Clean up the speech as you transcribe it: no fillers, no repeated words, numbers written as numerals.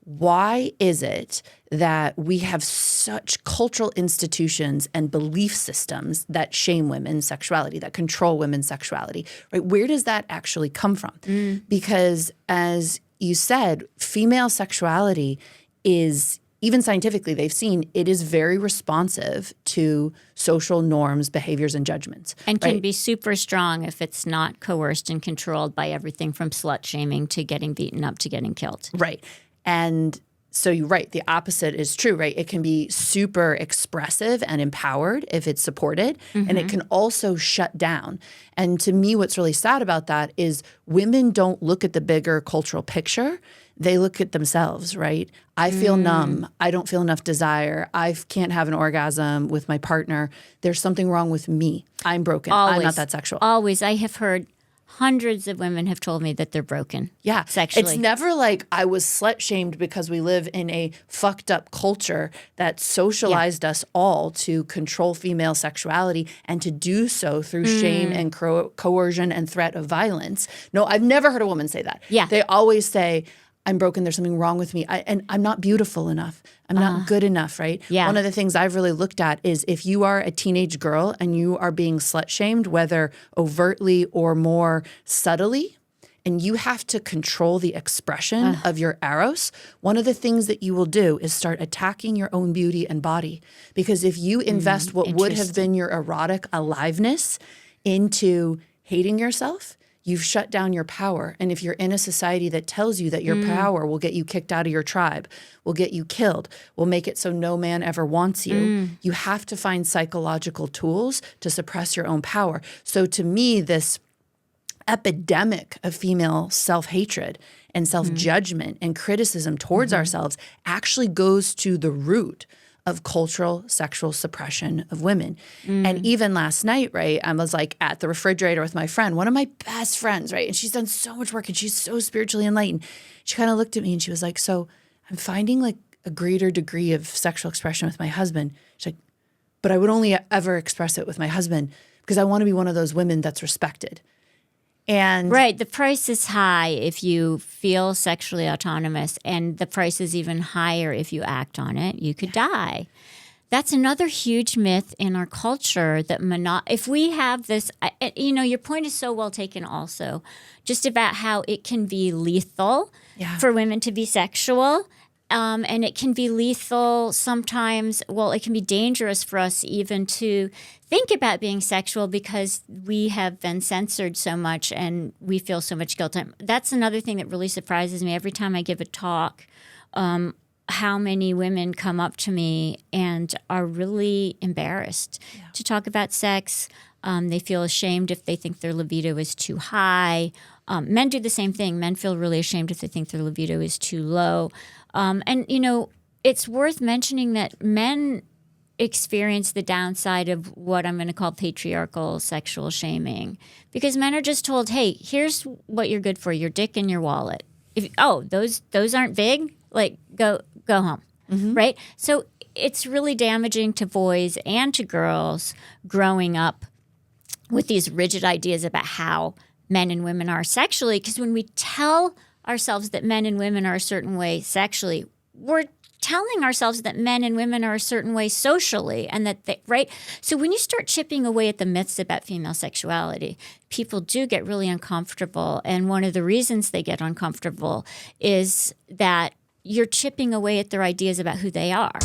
why is it that we have such cultural institutions and belief systems that shame women's sexuality, that control women's sexuality, right? Where does that actually come from? Because as you said, female sexuality is, even scientifically, they've seen it is very responsive to social norms, behaviors, and judgments. And can be super strong if it's not coerced and controlled by everything from slut shaming to getting beaten up to getting killed. Right. And so you're right. The opposite is true, right? It can be super expressive and empowered if it's supported, and it can also shut down. And to me, what's really sad about that is women don't look at the bigger cultural picture. They look at themselves, right? I feel numb. I don't feel enough desire. I can't have an orgasm with my partner. There's something wrong with me. I'm broken. Always. I'm not that sexual. Always. I have heard hundreds of women have told me that they're broken. Yeah. Sexually. It's never like I was slut shamed because we live in a fucked up culture that socialized us all to control female sexuality and to do so through shame and coercion and threat of violence. No, I've never heard a woman say that. Yeah. They always say, I'm broken, there's something wrong with me, and I'm not beautiful enough. I'm not good enough, right? Yeah. One of the things I've really looked at is if you are a teenage girl and you are being slut-shamed, whether overtly or more subtly, and you have to control the expression of your eros, one of the things that you will do is start attacking your own beauty and body. Because if you invest what would have been your erotic aliveness into hating yourself, you've shut down your power. And if you're in a society that tells you that your power will get you kicked out of your tribe, will get you killed, will make it so no man ever wants you, you have to find psychological tools to suppress your own power. So to me, this epidemic of female self-hatred and self-judgment and criticism towards ourselves actually goes to the root of cultural sexual suppression of women. And even last night, right, I was like at the refrigerator with my friend, one of my best friends, right? And she's done so much work and she's so spiritually enlightened. She kind of looked at me and she was like, so I'm finding like a greater degree of sexual expression with my husband. She's like, but I would only ever express it with my husband because I want to be one of those women that's respected. And right. The price is high if you feel sexually autonomous, and the price is even higher if you act on it. You could die. That's another huge myth in our culture that if we have this, your point is so well taken also, just about how it can be lethal for women to be sexual. And it can be lethal sometimes. Well, it can be dangerous for us even to think about being sexual because we have been censored so much and we feel so much guilt. That's another thing that really surprises me. Every time I give a talk, how many women come up to me and are really embarrassed to talk about sex. They feel ashamed if they think their libido is too high. Men do the same thing. Men feel really ashamed if they think their libido is too low. And, it's worth mentioning that men experience the downside of what I'm going to call patriarchal sexual shaming, because men are just told, hey, here's what you're good for, your dick and your wallet. Those aren't big, like go home, right? So it's really damaging to boys and to girls growing up with these rigid ideas about how men and women are sexually, because when we tell ourselves that men and women are a certain way sexually, we're telling ourselves that men and women are a certain way socially, and that right? So when you start chipping away at the myths about female sexuality, people do get really uncomfortable. And one of the reasons they get uncomfortable is that you're chipping away at their ideas about who they are.